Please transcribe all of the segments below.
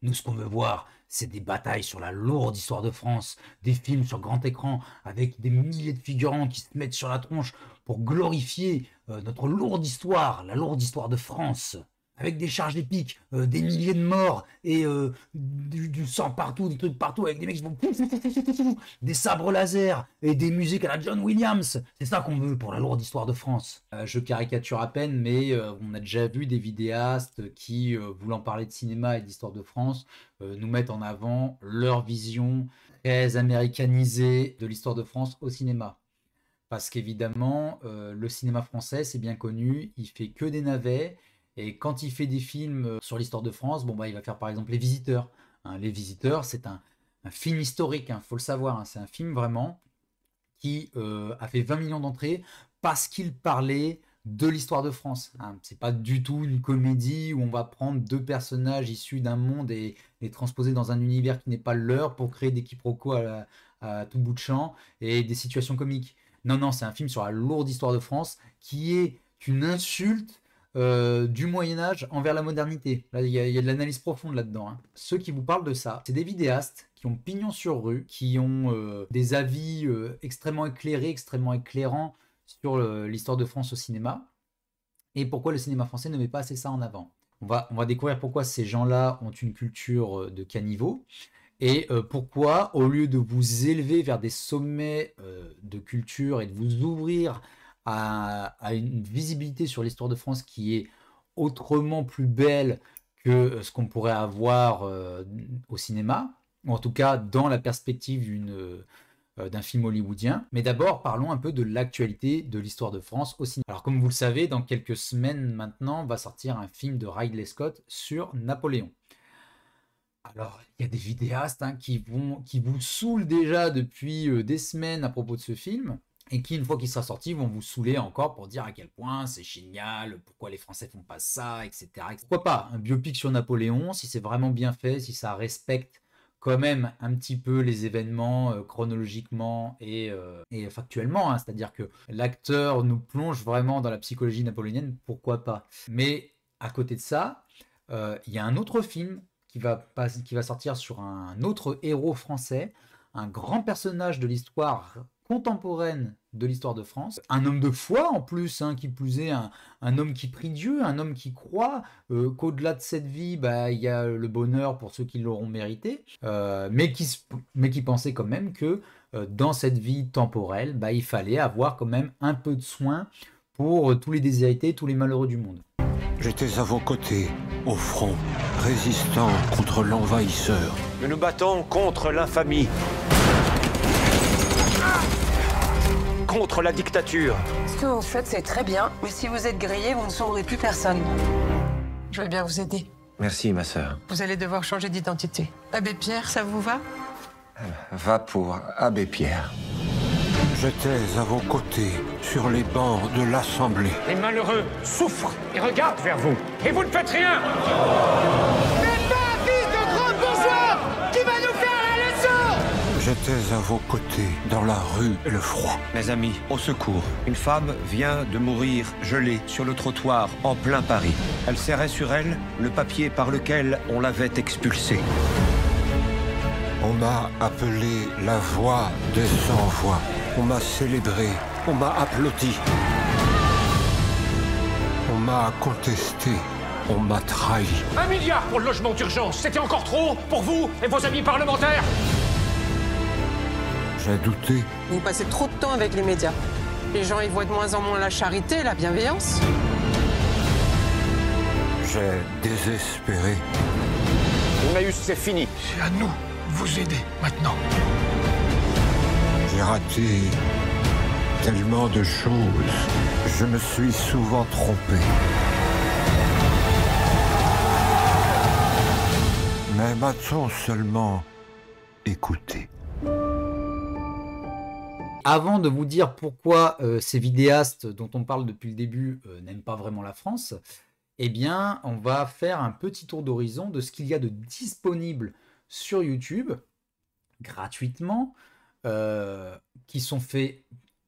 Nous, ce qu'on veut voir, c'est des batailles sur la lourde histoire de France, des films sur grand écran avec des milliers de figurants qui se mettent sur la tronche pour glorifier notre lourde histoire, la lourde histoire de France. Avec des charges épiques, des milliers de morts et du sang partout, des trucs partout, avec des mecs qui vont des sabres laser et des musiques à la John Williams. C'est ça qu'on veut pour la lourde histoire de France. Je caricature à peine, mais on a déjà vu des vidéastes qui, voulant parler de cinéma et d'histoire de France, nous mettent en avant leur vision très américanisée de l'histoire de France au cinéma. Parce qu'évidemment, le cinéma français, c'est bien connu, il fait que des navets. Et quand il fait des films sur l'histoire de France, bon, bah, il va faire par exemple Les Visiteurs. Hein, Les Visiteurs, c'est un film historique, faut le savoir. C'est un film vraiment qui a fait 20 millions d'entrées parce qu'il parlait de l'histoire de France. C'est pas du tout une comédie où on va prendre deux personnages issus d'un monde et les transposer dans un univers qui n'est pas le leur pour créer des quiproquos à tout bout de champ et des situations comiques. Non, non, c'est un film sur la lourde histoire de France qui est une insulte du Moyen-Âge envers la modernité. Là, il y a de l'analyse profonde là-dedans. Ceux qui vous parlent de ça, c'est des vidéastes qui ont pignon sur rue, qui ont des avis extrêmement éclairés, extrêmement éclairants sur l'histoire de France au cinéma, et pourquoi le cinéma français ne met pas assez ça en avant. On va découvrir pourquoi ces gens-là ont une culture de caniveau, et pourquoi, au lieu de vous élever vers des sommets de culture et de vous ouvrir à une visibilité sur l'histoire de France qui est autrement plus belle que ce qu'on pourrait avoir au cinéma, ou en tout cas dans la perspective d'un film hollywoodien. Mais d'abord, parlons un peu de l'actualité de l'histoire de France au cinéma. Alors comme vous le savez, dans quelques semaines maintenant, va sortir un film de Ridley Scott sur Napoléon. Alors, il y a des vidéastes qui vous saoulent déjà depuis des semaines à propos de ce film, et qui, une fois qu'il sera sorti, vont vous saouler encore pour dire à quel point c'est génial, pourquoi les Français font pas ça, etc. Pourquoi pas un biopic sur Napoléon, si c'est vraiment bien fait, si ça respecte quand même un petit peu les événements chronologiquement et factuellement, c'est-à-dire que l'acteur nous plonge vraiment dans la psychologie napoléonienne, pourquoi pas. Mais à côté de ça, il y a un autre film qui va sortir sur un autre héros français, un grand personnage de l'histoire contemporaine de l'histoire de France, un homme de foi en plus, qui plus est, un homme qui prie Dieu, un homme qui croit qu'au-delà de cette vie, il y a le bonheur pour ceux qui l'auront mérité, mais qui pensait quand même que dans cette vie temporelle, il fallait avoir quand même un peu de soin pour tous les déshérités, tous les malheureux du monde. J'étais à vos côtés, au front, résistant contre l'envahisseur. Nous nous battons contre l'infamie. Contre la dictature. Ce que vous faites, c'est très bien, mais si vous êtes grillé, vous ne sauverez plus personne. Je vais bien vous aider. Merci, ma sœur. Vous allez devoir changer d'identité. Abbé Pierre, ça vous va? Va pour Abbé Pierre. J'étais à vos côtés, sur les bancs de l'Assemblée. Les malheureux souffrent et regardent vers vous. Et vous ne faites rien. C'est pas un fils de grand bourgeois qui va nous faire la leçon. J'étais à vos côtés, dans la rue et le froid. Mes amis, au secours. Une femme vient de mourir gelée sur le trottoir en plein Paris. Elle serrait sur elle le papier par lequel on l'avait expulsée. On m'a appelé la voix des sans-voix. On m'a célébré, on m'a applaudi. On m'a contesté, on m'a trahi. 1 milliard pour le logement d'urgence, c'était encore trop pour vous et vos amis parlementaires. J'ai douté. Vous passez trop de temps avec les médias. Les gens y voient de moins en moins la charité, la bienveillance. J'ai désespéré. Emmaüs, c'est fini. C'est à nous de vous aider maintenant. J'ai raté tellement de choses. Je me suis souvent trompé. Mais m'a-t-on seulement écouté? Avant de vous dire pourquoi ces vidéastes dont on parle depuis le début n'aiment pas vraiment la France, eh bien, on va faire un petit tour d'horizon de ce qu'il y a de disponible sur YouTube, gratuitement, qui sont faits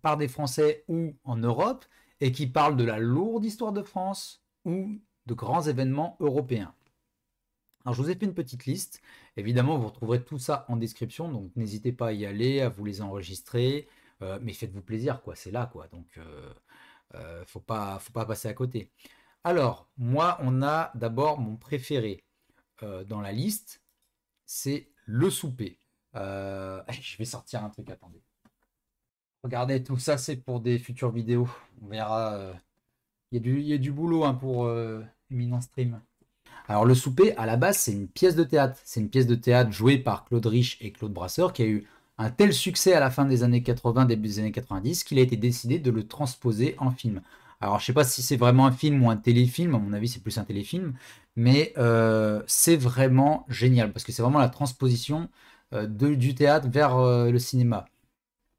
par des Français ou en Europe, et qui parlent de la lourde histoire de France ou de grands événements européens. Alors, je vous ai fait une petite liste. Évidemment, vous retrouverez tout ça en description, donc n'hésitez pas à y aller, à vous les enregistrer. Mais faites-vous plaisir, quoi. C'est là, quoi. Donc, faut pas passer à côté. Alors, moi, on a d'abord mon préféré dans la liste, c'est Le Souper. Je vais sortir un truc, attendez. Regardez, tout ça, c'est pour des futures vidéos. On verra. Il y a du boulot hein, pour Éminent Stream. Alors, Le Souper, à la base, c'est une pièce de théâtre. C'est une pièce de théâtre jouée par Claude Rich et Claude Brasseur qui a eu un tel succès à la fin des années 80, début des années 90, qu'il a été décidé de le transposer en film. Alors, je ne sais pas si c'est vraiment un film ou un téléfilm. À mon avis, c'est plus un téléfilm. Mais c'est vraiment génial parce que c'est vraiment la transposition du théâtre vers le cinéma.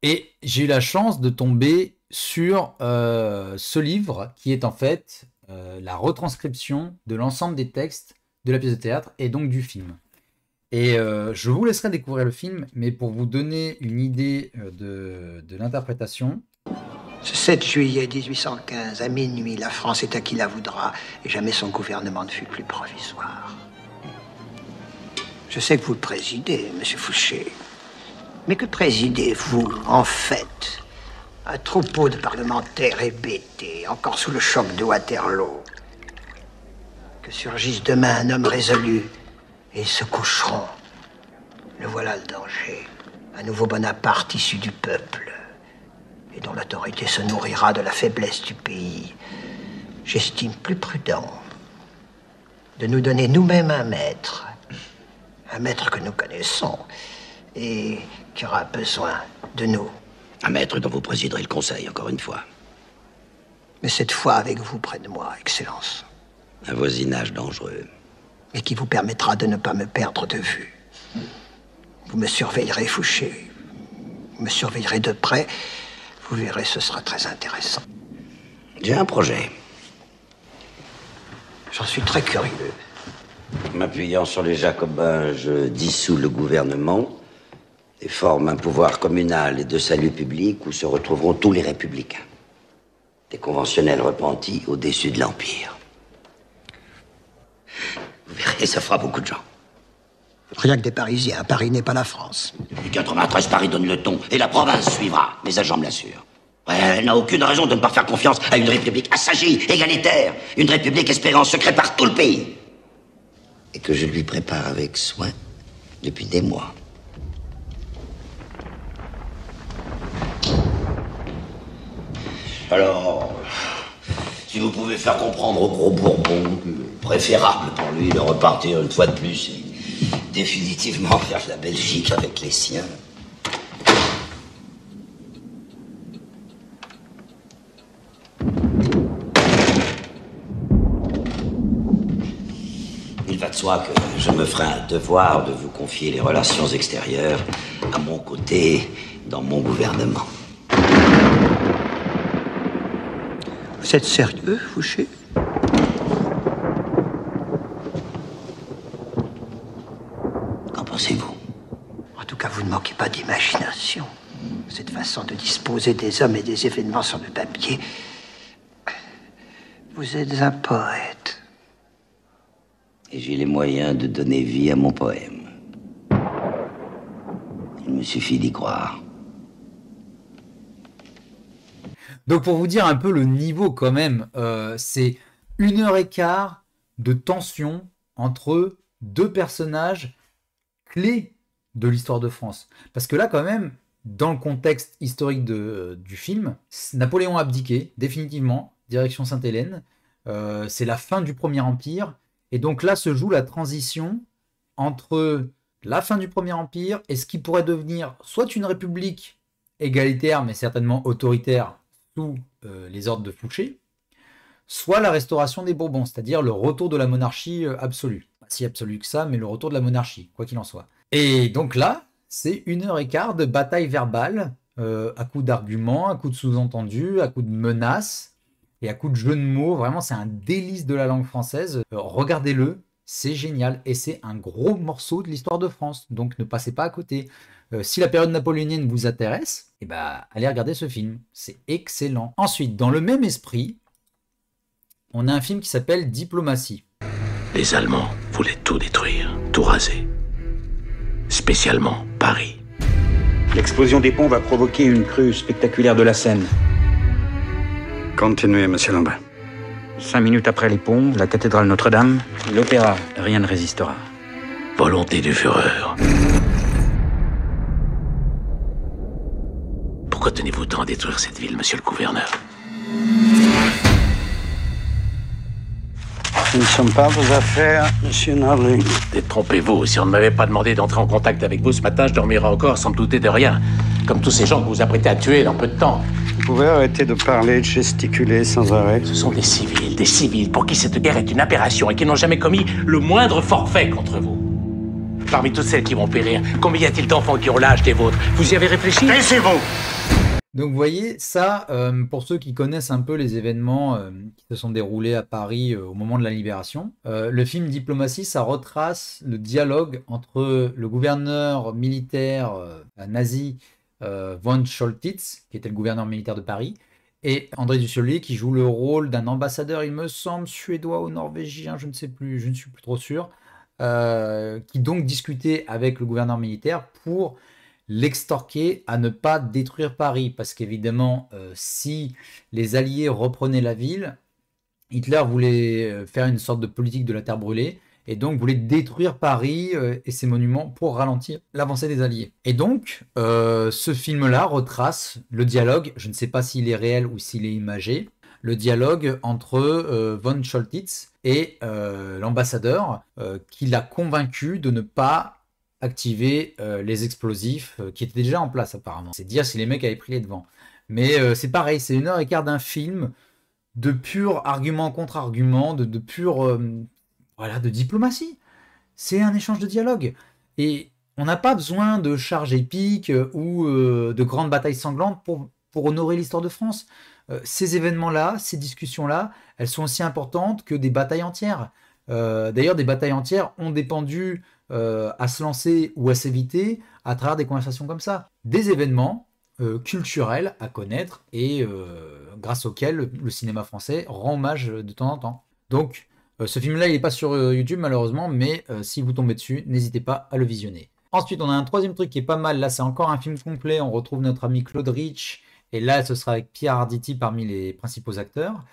Et j'ai eu la chance de tomber sur ce livre qui est en fait la retranscription de l'ensemble des textes de la pièce de théâtre et donc du film. Et je vous laisserai découvrir le film, mais pour vous donner une idée de l'interprétation. Ce 7 juillet 1815, à minuit, la France est à qui la voudra, et jamais son gouvernement ne fut plus provisoire. Je sais que vous le présidez, monsieur Fouché. Mais que présidez-vous, en fait? Un troupeau de parlementaires hébétés, encore sous le choc de Waterloo. Que surgisse demain un homme résolu, et ils se coucheront. Le voilà le danger. Un nouveau Bonaparte issu du peuple, et dont l'autorité se nourrira de la faiblesse du pays. J'estime plus prudent de nous donner nous-mêmes un maître que nous connaissons, et qui aura besoin de nous. Un maître dont vous présiderez le conseil, encore une fois. Mais cette fois avec vous près de moi, Excellence. Un voisinage dangereux. Et qui vous permettra de ne pas me perdre de vue. Vous me surveillerez, Fouché. Vous me surveillerez de près. Vous verrez, ce sera très intéressant. J'ai un projet. J'en suis très curieux. M'appuyant sur les Jacobins, je dissous le gouvernement et forme un pouvoir communal et de salut public où se retrouveront tous les républicains. Des conventionnels repentis au-dessus de l'Empire. Vous verrez, ça fera beaucoup de gens. Rien que des Parisiens. Paris n'est pas la France. Du 93, Paris donne le ton et la province suivra. Mes agents me l'assurent. Elle n'a aucune raison de ne pas faire confiance à une république assagie, égalitaire. Une république espérée en secret par tout le pays. Et que je lui prépare avec soin depuis des mois. Alors, si vous pouvez faire comprendre au gros Bourbon que préférable pour lui de repartir une fois de plus et définitivement vers la Belgique avec les siens. Il va de soi que je me ferai un devoir de vous confier les relations extérieures à mon côté dans mon gouvernement. Vous êtes sérieux, Fouché? Qu'en pensez-vous? En tout cas, vous ne manquez pas d'imagination. Cette façon de disposer des hommes et des événements sur le papier. Vous êtes un poète. Et j'ai les moyens de donner vie à mon poème. Il me suffit d'y croire. Donc pour vous dire un peu le niveau quand même, c'est 1h15 de tension entre deux personnages clés de l'histoire de France. Parce que là quand même, dans le contexte historique du film, Napoléon a abdiqué, définitivement, direction Sainte-Hélène. C'est la fin du Premier Empire. Et donc là se joue la transition entre la fin du Premier Empire et ce qui pourrait devenir soit une république égalitaire, mais certainement autoritaire, sous les ordres de Fouché, soit la restauration des Bourbons, c'est-à-dire le retour de la monarchie absolue. Pas si absolue que ça, mais le retour de la monarchie, quoi qu'il en soit. Et donc là, c'est 1h15 de bataille verbale, à coups d'arguments, à coups de sous-entendus, à coups de menaces, et à coups de jeux de mots. Vraiment, c'est un délice de la langue française. Regardez-le, c'est génial, et c'est un gros morceau de l'histoire de France, donc ne passez pas à côté. Si la période napoléonienne vous intéresse, eh ben, allez regarder ce film, c'est excellent. Ensuite, dans le même esprit, on a un film qui s'appelle Diplomatie. Les Allemands voulait tout détruire, tout raser. Spécialement Paris. L'explosion des ponts va provoquer une crue spectaculaire de la Seine. Continuez, monsieur Lambert. 5 minutes après les ponts, la cathédrale Notre-Dame, l'opéra, rien ne résistera. Volonté du Führer. Pourquoi tenez-vous tant à détruire cette ville, monsieur le gouverneur? Ce ne sont pas vos affaires, monsieur Narling. Détrompez-vous, si on ne m'avait pas demandé d'entrer en contact avec vous ce matin, je dormirais encore sans me douter de rien. Comme tous ces gens que vous vous apprêtez à tuer dans peu de temps. Vous pouvez arrêter de parler, de gesticuler sans arrêt. Ce sont des civils pour qui cette guerre est une aberration et qui n'ont jamais commis le moindre forfait contre vous. Parmi toutes celles qui vont périr, combien y a-t-il d'enfants qui ont l'âge des vôtres? Vous y avez réfléchi? Taisez-vous! Donc vous voyez, ça, pour ceux qui connaissent un peu les événements qui se sont déroulés à Paris au moment de la Libération, le film Diplomatie, ça retrace le dialogue entre le gouverneur militaire nazi von Choltitz, qui était le gouverneur militaire de Paris, et André Dussolier, qui joue le rôle d'un ambassadeur, il me semble, suédois ou norvégien, je ne sais plus, je ne suis plus trop sûr, qui donc discutait avec le gouverneur militaire pour l'extorquer à ne pas détruire Paris, parce qu'évidemment, si les Alliés reprenaient la ville, Hitler voulait faire une sorte de politique de la terre brûlée, et donc voulait détruire Paris et ses monuments pour ralentir l'avancée des Alliés. Et donc, ce film-là retrace le dialogue, je ne sais pas s'il est réel ou s'il est imagé, le dialogue entre von Choltitz et l'ambassadeur qui l'a convaincu de ne pas activer les explosifs qui étaient déjà en place apparemment. C'est dire si les mecs avaient pris les devants. Mais c'est pareil, c'est 1h15 d'un film de pur argument contre argument, de pure voilà, de diplomatie. C'est un échange de dialogue. Et on n'a pas besoin de charges épiques ou de grandes batailles sanglantes pour honorer l'histoire de France. Ces événements-là, ces discussions-là, elles sont aussi importantes que des batailles entières. D'ailleurs, des batailles entières ont dépendu à se lancer ou à s'éviter à travers des conversations comme ça. Des événements culturels à connaître et grâce auxquels le cinéma français rend hommage de temps en temps. Donc, ce film-là, il n'est pas sur YouTube malheureusement, mais si vous tombez dessus, n'hésitez pas à le visionner. Ensuite, on a un troisième truc qui est pas mal. Là, c'est encore un film complet. On retrouve notre ami Claude Rich. Et là, ce sera avec Pierre Arditi parmi les principaux acteurs.